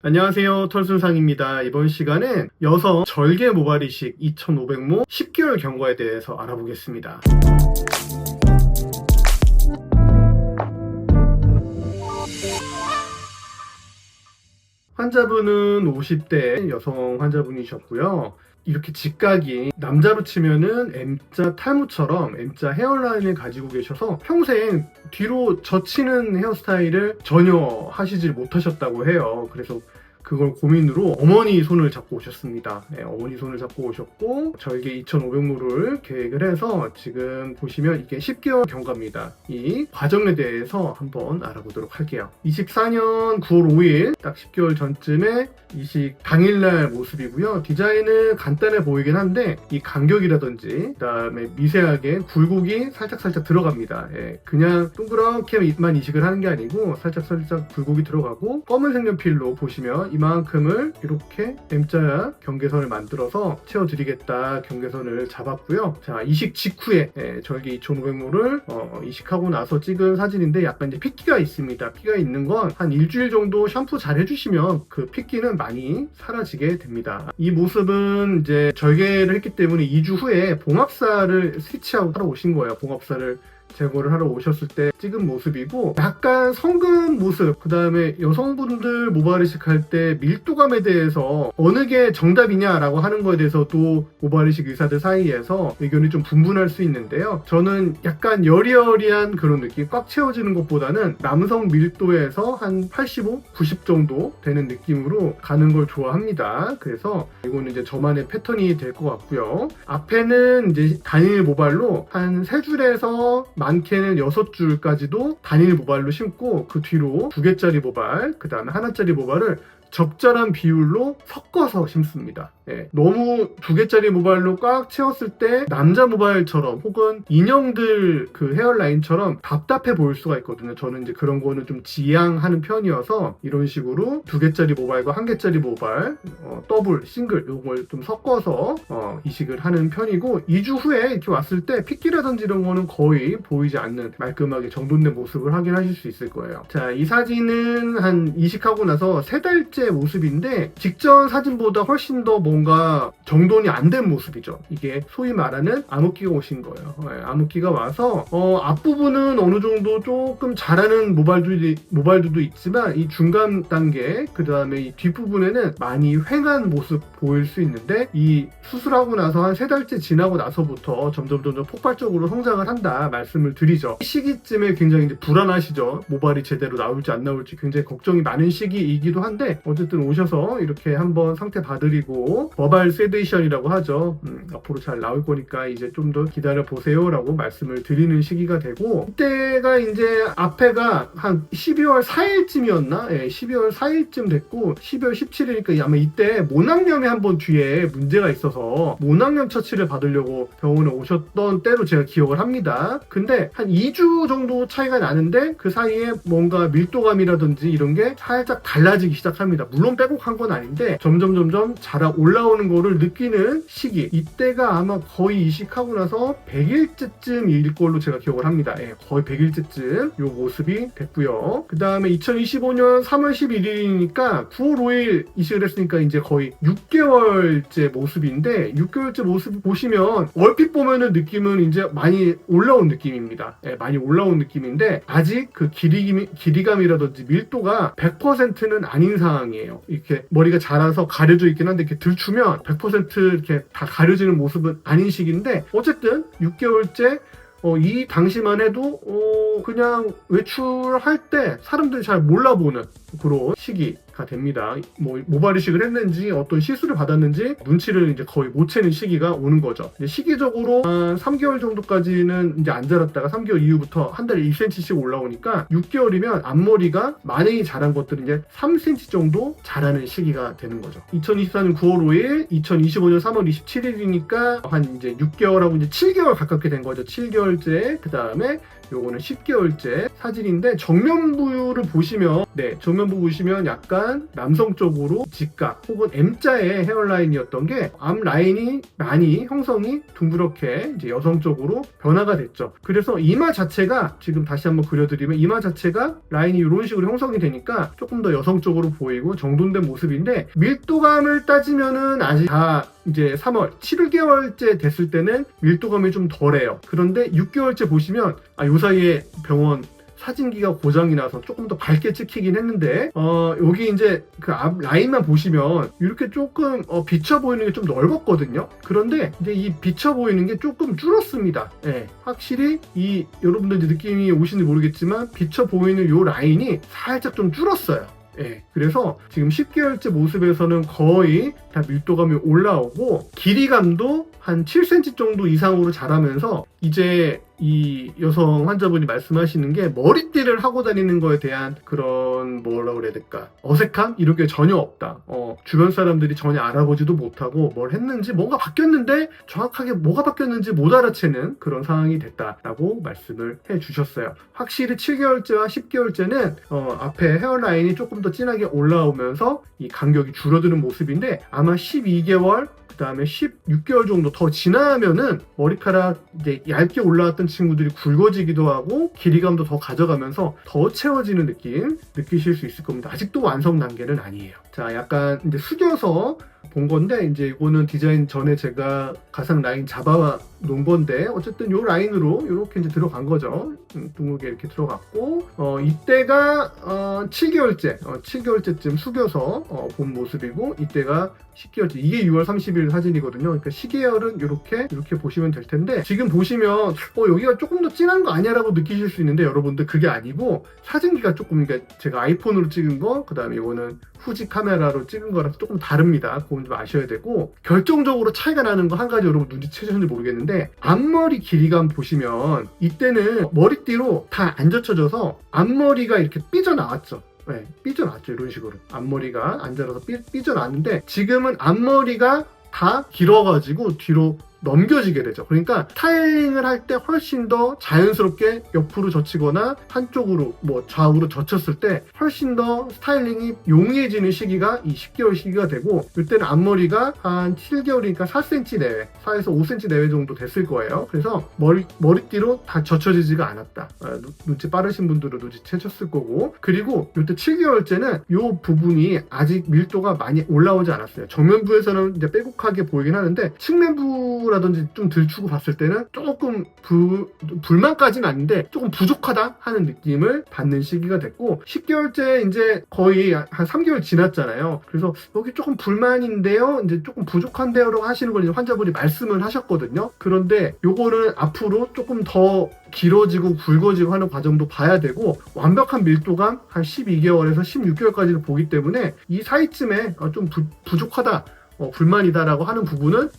안녕하세요. 털순상입니다. 이번 시간엔 여성 절개 모발 이식 2500모 10개월 경과에 대해서 알아보겠습니다. 환자분은 50대 여성 환자분이셨고요. 이렇게 직각이 남자로 치면은 M자 탈모처럼 M자 헤어라인을 가지고 계셔서 평생 뒤로 젖히는 헤어스타일을 전혀 하시질 못하셨다고 해요. 그래서 그걸 고민으로 어머니 손을 잡고 오셨습니다. 네, 어머니 손을 잡고 오셨고 절개 2,500모를 계획을 해서 지금 보시면 이게 10개월 경과입니다. 이 과정에 대해서 한번 알아보도록 할게요. 24년 9월 5일 딱 10개월 전쯤에 이식 당일날 모습이고요. 디자인은 간단해 보이긴 한데 이 간격이라든지 그다음에 미세하게 굴곡이 살짝 들어갑니다. 예, 그냥 동그랗게만 이식을 하는 게 아니고 살짝 굴곡이 들어가고 검은색 연필로 보시면 이만큼을 이렇게 M자 경계선을 만들어서 채워드리겠다 경계선을 잡았고요. 자, 이식 직후에 절개 2,500모를 이식하고 나서 찍은 사진인데 약간 이제 핏기가 있습니다. 피가 있는 건 한 일주일 정도 샴푸 잘 해주시면 그 핏기는 많이 사라지게 됩니다. 이 모습은 이제 절개를 했기 때문에 2주 후에 봉합사를 스티치하고 하러 오신 거예요. 봉합사를 제거를 하러 오셨을 때 찍은 모습이고 약간 성근 모습, 그 다음에 여성분들 모발 이식할 때 밀도감에 대해서 어느 게 정답이냐라고 하는 거에 대해서 또 모발 이식 의사들 사이에서 의견이 좀 분분할 수 있는데요. 저는 약간 여리여리한 그런 느낌, 꽉 채워지는 것보다는 남성 밀도에서 한 85, 90 정도 되는 느낌으로 가는 걸 좋아합니다. 그래서 이거는 이제 저만의 패턴이 될 것 같고요. 앞에는 이제 단일 모발로 한 3줄에서 많게는 6줄까지도 단일 모발로 심고 그 뒤로 2개짜리 모발, 그 다음에 하나짜리 모발을 적절한 비율로 섞어서 심습니다. 예, 너무 2개짜리 모발로 꽉 채웠을 때 남자 모발처럼 혹은 인형들 그 헤어라인처럼 답답해 보일 수가 있거든요. 저는 이제 그런 거는 좀 지양하는 편이어서 이런 식으로 2개짜리 모발과 1개짜리 모발, 더블, 싱글 이걸 좀 섞어서 이식을 하는 편이고 2주 후에 이렇게 왔을 때 핏기라든지 이런 거는 거의 보이지 않는 말끔하게 정돈된 모습을 확인하실 수 있을 거예요. 자, 이 사진은 한 이식하고 나서 3달째 모습인데 직전 사진보다 훨씬 더 뭔가 정돈이 안 된 모습이죠. 이게 소위 말하는 암흑기가 오신 거예요. 네, 암흑기가 와서 앞부분은 어느 정도 조금 자라는 모발들도 있지만 이 중간 단계, 그 다음에 이 뒷부분에는 많이 휑한 모습 보일 수 있는데 이 수술하고 나서 한 3달째 지나고 나서부터 점점 폭발적으로 성장을 한다 말씀을 드리죠. 이 시기쯤에 굉장히 이제 불안하시죠. 모발이 제대로 나올지 안 나올지 굉장히 걱정이 많은 시기이기도 한데 어쨌든 오셔서 이렇게 한번 상태 봐드리고 버발 세데이션이라고 하죠. 앞으로 잘 나올 거니까 이제 좀 더 기다려 보세요 라고 말씀을 드리는 시기가 되고, 이때가 이제 앞에가 한 12월 4일쯤이었나? 예, 12월 4일쯤 됐고 12월 17일이니까 아마 이때 모낭염이 한번 뒤에 문제가 있어서 모낭염 처치를 받으려고 병원에 오셨던 때로 제가 기억을 합니다. 근데 한 2주 정도 차이가 나는데 그 사이에 뭔가 밀도감이라든지 이런 게 살짝 달라지기 시작합니다. 물론 빼곡한 건 아닌데 점점 자라 올라오는 거를 느끼는 시기, 이때가 아마 거의 이식하고 나서 100일째쯤일 걸로 제가 기억을 합니다. 예, 거의 100일째쯤 요 모습이 됐고요. 그 다음에 2025년 3월 11일이니까 9월 5일 이식을 했으니까 이제 거의 6개월째 모습인데 6개월째 모습 보시면 얼핏 보면은 느낌은 이제 많이 올라온 느낌입니다. 예, 많이 올라온 느낌인데 아직 그 길이감이라든지 밀도가 100%는 아닌 상황이에요. 이렇게 머리가 자라서 가려져 있긴 한데 이렇게 들추면 100% 이렇게 다 가려지는 모습은 아닌 시기인데 어쨌든 6개월째 이 당시만 해도 그냥 외출할 때 사람들이 잘 몰라보는 그런 시기가 됩니다. 뭐 모발 이식을 했는지 어떤 시술을 받았는지 눈치를 이제 거의 못 채는 시기가 오는 거죠. 이제 시기적으로 한 3개월 정도까지는 이제 안 자랐다가 3개월 이후부터 한 달에 1cm씩 올라오니까 6개월이면 앞머리가 많이 자란 것들은 이제 3cm 정도 자라는 시기가 되는 거죠. 2024년 9월 5일, 2025년 3월 27일이니까 한 이제 6개월하고 이제 7개월 가깝게 된 거죠. 7개월째, 그 다음에 요거는 10개월째 사진인데 정면부를 보시면 정면부 보시면 약간 남성적으로 직각 혹은 M자의 헤어라인이었던 게 앞 라인이 많이 형성이 둥그렇게 이제 여성적으로 변화가 됐죠. 그래서 이마 자체가 지금 다시 한번 그려드리면 이마 자체가 라인이 이런 식으로 형성이 되니까 조금 더 여성적으로 보이고 정돈된 모습인데 밀도감을 따지면은 아직 다 이제 3월, 7개월째 됐을 때는 밀도감이 좀 덜해요. 그런데 6개월째 보시면 요 사이에 병원 사진기가 고장이 나서 조금 더 밝게 찍히긴 했는데 여기 이제 그 앞 라인만 보시면 이렇게 조금 비쳐 보이는 게 좀 넓었거든요. 그런데 이제 이 비쳐 보이는 게 조금 줄었습니다. 확실히 이 여러분들 이제 느낌이 오시는지 모르겠지만 비쳐 보이는 요 라인이 살짝 좀 줄었어요. 그래서 지금 10개월째 모습에서는 거의 다 밀도감이 올라오고 길이감도 한 7cm 정도 이상으로 자라면서 이제 이 여성 환자분이 말씀하시는 게 머리띠를 하고 다니는 거에 대한 그런 뭐라 그래야 될까 어색함? 이런 게 전혀 없다. 주변 사람들이 전혀 알아보지도 못하고 뭘 했는지 뭔가 바뀌었는데 정확하게 뭐가 바뀌었는지 못 알아채는 그런 상황이 됐다라고 말씀을 해주셨어요. 확실히 7개월째와 10개월째는 앞에 헤어라인이 조금 더 진하게 올라오면서 이 간격이 줄어드는 모습인데 아마 12개월 그 다음에 16개월 정도 더 지나면은 머리카락 이제 얇게 올라왔던 친구들이 굵어지기도 하고 길이감도 더 가져가면서 더 채워지는 느낌 느끼실 수 있을 겁니다. 아직도 완성 단계는 아니에요. 자, 약간 이제 숙여서 본 건데 이제 이거는 디자인 전에 제가 가상 라인 잡아 놓은 건데 어쨌든 요 라인으로 이렇게 이제 들어간 거죠. 둥글게 이렇게 들어갔고 이때가 7개월째쯤 숙여서 본 모습이고 이때가 10개월째 이게 6월 30일 사진이거든요. 그러니까 시계열은 이렇게 보시면 될 텐데 지금 보시면 여기가 조금 더 진한 거 아니야 라고 느끼실 수 있는데 여러분들 그게 아니고 사진기가 조금 그러니까 제가 아이폰으로 찍은 거 그 다음에 이거는 후지 카메라로 찍은 거라서 조금 다릅니다. 그건 좀 아셔야 되고 결정적으로 차이가 나는 거 한 가지 여러분 눈치채셨는지 모르겠는데 앞머리 길이감 보시면 이때는 머리띠로 다 안 젖혀져서 앞머리가 이렇게 삐져나왔죠. 삐져나왔죠. 이런 식으로 앞머리가 안 자라서 삐져나왔는데 지금은 앞머리가 다 길어가지고 뒤로 넘겨지게 되죠. 그러니까 스타일링을 할 때 훨씬 더 자연스럽게 옆으로 젖히거나 한쪽으로 좌우로 젖혔을 때 훨씬 더 스타일링이 용이해지는 시기가 이 10개월 시기가 되고 이때는 앞머리가 한 7개월이니까 4cm 내외 4에서 5cm 내외 정도 됐을 거예요. 그래서 머리띠로 다 젖혀지지가 않았다. 눈치 빠르신 분들은 눈치채셨을 거고 그리고 이때 7개월째는 이 부분이 아직 밀도가 많이 올라오지 않았어요. 정면부에서는 이제 빼곡하게 보이긴 하는데 측면부라든지 좀 들추고 봤을 때는 조금 불만까지는 아닌데 조금 부족하다 하는 느낌을 받는 시기가 됐고 10개월째 이제 거의 한 3개월 지났잖아요. 그래서 여기 조금 불만인데요. 이제 조금 부족한데요 라고 하시는 걸 이제 환자분이 말씀을 하셨거든요. 그런데 요거는 앞으로 조금 더 길어지고 굵어지고 하는 과정도 봐야 되고 완벽한 밀도감 한 12개월에서 16개월까지를 보기 때문에 이 사이쯤에 좀 부족하다 불만이다라고 하는 부분은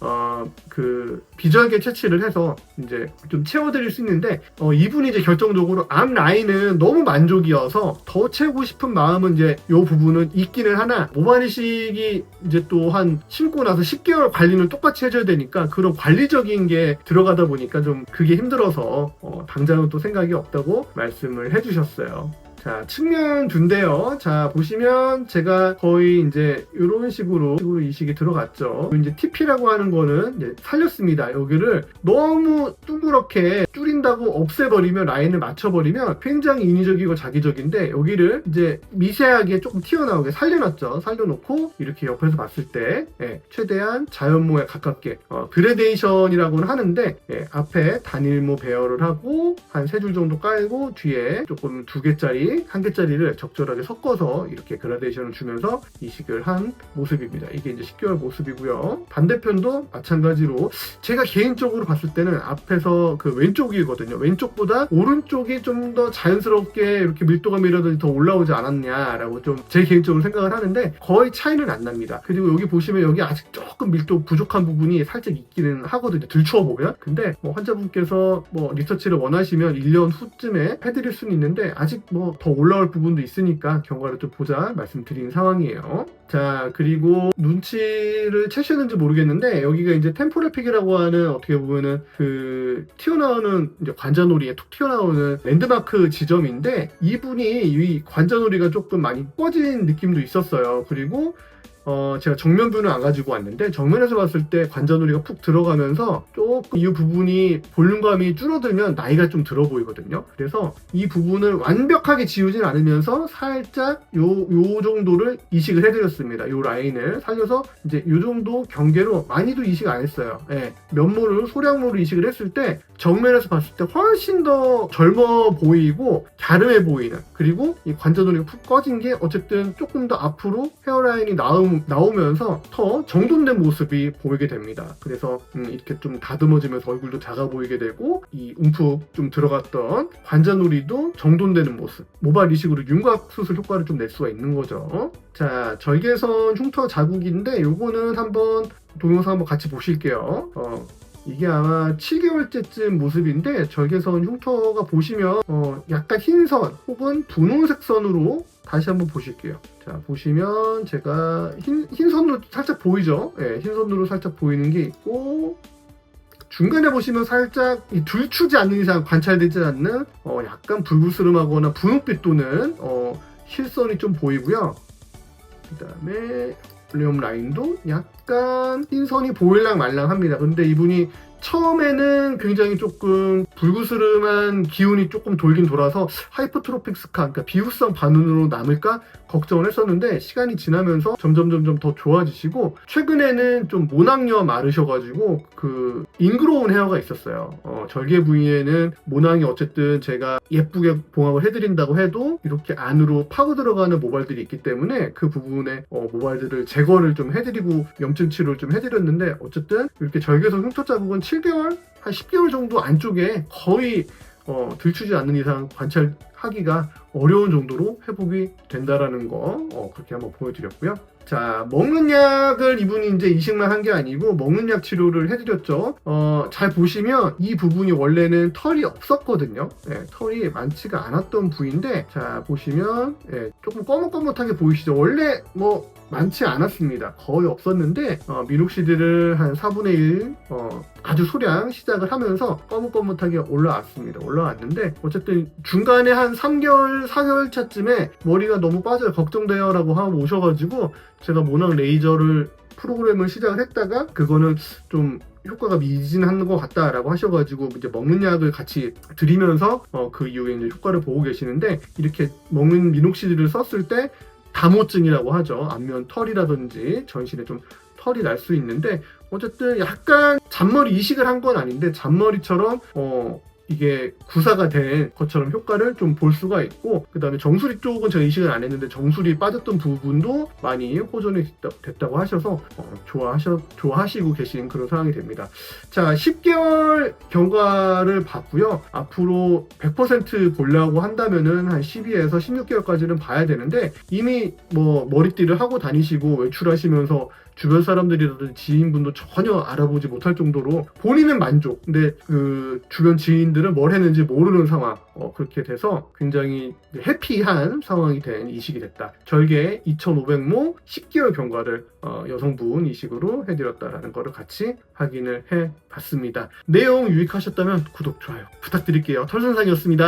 그 비주얼계 채취를 해서 이제 좀 채워드릴 수 있는데 이분이 이제 결정적으로 앞 라인은 너무 만족이어서 더 채우고 싶은 마음은 이제 이 부분은 있기는 하나 모발이식이 이제 또 한 심고 나서 10개월 관리는 똑같이 해줘야 되니까 그런 관리적인 게 들어가다 보니까 좀 그게 힘들어서 당장은 또 생각이 없다고 말씀을 해주셨어요. 자, 측면 둔데요. 자, 보시면 제가 거의 이제 이런 식으로 이식이 들어갔죠. 이제 TP라고 하는 거는 이제 살렸습니다. 여기를 너무 둥그렇게 줄인다고 없애버리면 라인을 맞춰버리면 굉장히 인위적이고 자기적인데 여기를 이제 미세하게 조금 튀어나오게 살려놨죠. 살려놓고 이렇게 옆에서 봤을 때 최대한 자연모에 가깝게 그레데이션이라고는 하는데 앞에 단일모 배열을 하고 한 3줄 정도 깔고 뒤에 조금 2개짜리 1개짜리를 적절하게 섞어서 이렇게 그라데이션을 주면서 이식을 한 모습입니다. 이게 이제 10개월 모습이고요. 반대편도 마찬가지로 제가 개인적으로 봤을 때는 앞에서 그 왼쪽이거든요. 왼쪽보다 오른쪽이 좀 더 자연스럽게 이렇게 밀도감이라든지 더 올라오지 않았냐라고 좀 제 개인적으로 생각을 하는데 거의 차이는 안 납니다. 그리고 여기 보시면 여기 아직 조금 밀도 부족한 부분이 살짝 있기는 하거든요. 들추어 보면. 근데 환자분께서 리서치를 원하시면 1년 후쯤에 해드릴 수는 있는데 아직 더 올라올 부분도 있으니까 경과를 좀 보자 말씀드린 상황이에요. 자, 그리고 눈치를 채셨는지 모르겠는데 여기가 이제 템포레픽이라고 하는 어떻게 보면은 그 튀어나오는 이제 관자놀이에 툭 튀어나오는 랜드마크 지점인데 이분이 이 관자놀이가 조금 많이 꺼진 느낌도 있었어요. 그리고 제가 정면뷰는 안 가지고 왔는데 정면에서 봤을 때 관자놀이가 푹 들어가면서 조금 이 부분이 볼륨감이 줄어들면 나이가 좀 들어 보이거든요. 그래서 이 부분을 완벽하게 지우진 않으면서 살짝 요 정도를 이식을 해드렸습니다. 요 라인을 살려서 이제 요 정도 경계로 많이도 이식 안 했어요. 예, 면모를 소량모로 이식을 했을 때 정면에서 봤을 때 훨씬 더 젊어 보이고 갸름해 보이는, 그리고 이 관자놀이가 푹 꺼진 게 어쨌든 조금 더 앞으로 헤어라인이 나오면서 더 정돈된 모습이 보이게 됩니다. 그래서 이렇게 좀 다듬어지면서 얼굴도 작아 보이게 되고 이 움푹 좀 들어갔던 관자놀이도 정돈되는 모습, 모발 이식으로 윤곽 수술 효과를 좀 낼 수가 있는 거죠. 자, 절개선 흉터 자국인데 요거는 한번 동영상 한번 같이 보실게요. 이게 아마 7개월째쯤 모습인데 절개선 흉터가 보시면 약간 흰선 혹은 분홍색 선으로 다시 한번 보실게요. 자, 보시면 제가 흰선으로 살짝 보이죠? 네, 흰선으로 살짝 보이는 게 있고 중간에 보시면 살짝 들추지 않는 이상 관찰되지 않는 약간 불그스름하거나 분홍빛 도는 실선이 좀 보이고요. 그 다음에 볼륨 라인도 약간 흰선이 보일랑 말랑합니다. 근데 이분이 처음에는 굉장히 조금 불그스름한 기운이 조금 돌긴 돌아서 하이퍼트로픽 스카, 그러니까 비후성 반응으로 남을까 걱정을 했었는데 시간이 지나면서 점점 더 좋아지시고 최근에는 좀 모낭녀 마르셔가지고 그 인그로운 헤어가 있었어요. 절개 부위에는 모낭이 어쨌든 제가 예쁘게 봉합을 해드린다고 해도 이렇게 안으로 파고 들어가는 모발들이 있기 때문에 그 부분에 모발들을 제거를 좀 해드리고 염증 치료를 좀 해드렸는데 어쨌든 이렇게 절개선 흉터 자국은 7개월, 한 10개월 정도 안쪽에 거의 들추지 않는 이상 관찰하기가 어려운 정도로 회복이 된다라는 거 그렇게 한번 보여드렸고요. 자, 먹는 약을 이분이 이제 이식만 한 게 아니고 먹는 약 치료를 해드렸죠. 잘 보시면 이 부분이 원래는 털이 없었거든요. 네, 털이 많지가 않았던 부위인데 자, 보시면 조금 꺼뭇꺼뭇하게 보이시죠? 원래 뭐 많지 않았습니다. 거의 없었는데 미녹시딜을 한 4분의 1 아주 소량 시작을 하면서 꺼뭇꺼뭇하게 올라왔습니다. 올라왔는데 어쨌든 중간에 한 3개월, 4개월 차쯤에 머리가 너무 빠져요. 걱정돼요 라고 하고 오셔가지고 제가 모낭 레이저를 프로그램을 시작을 했다가 그거는 좀 효과가 미진한 것 같다라고 하셔가지고 이제 먹는 약을 같이 드리면서 그 이후에 이제 효과를 보고 계시는데 이렇게 먹는 미녹시딜을 썼을 때 다모증이라고 하죠. 안면 털이라든지 전신에 좀 털이 날 수 있는데 어쨌든 약간 잔머리 이식을 한 건 아닌데 잔머리처럼 이게 구사가 된 것처럼 효과를 좀 볼 수가 있고 그 다음에 정수리 쪽은 제가 이식을 안 했는데 정수리 빠졌던 부분도 많이 호전이 됐다고 하셔서 좋아하시고 계신 그런 상황이 됩니다. 자, 10개월 경과를 봤고요. 앞으로 100% 보려고 한다면은 한 12에서 16개월까지는 봐야 되는데 이미 뭐 머리띠를 하고 다니시고 외출하시면서 주변 사람들이라든지 지인분도 전혀 알아보지 못할 정도로 본인은 만족, 근데 그 주변 지인들은 뭘 했는지 모르는 상황, 그렇게 돼서 굉장히 해피한 상황이 된 이식이 됐다. 절개 2,500모 10개월 경과를 여성분 이식으로 해드렸다라는 거를 같이 확인을 해봤습니다. 내용 유익하셨다면 구독, 좋아요 부탁드릴게요. 털선상이었습니다.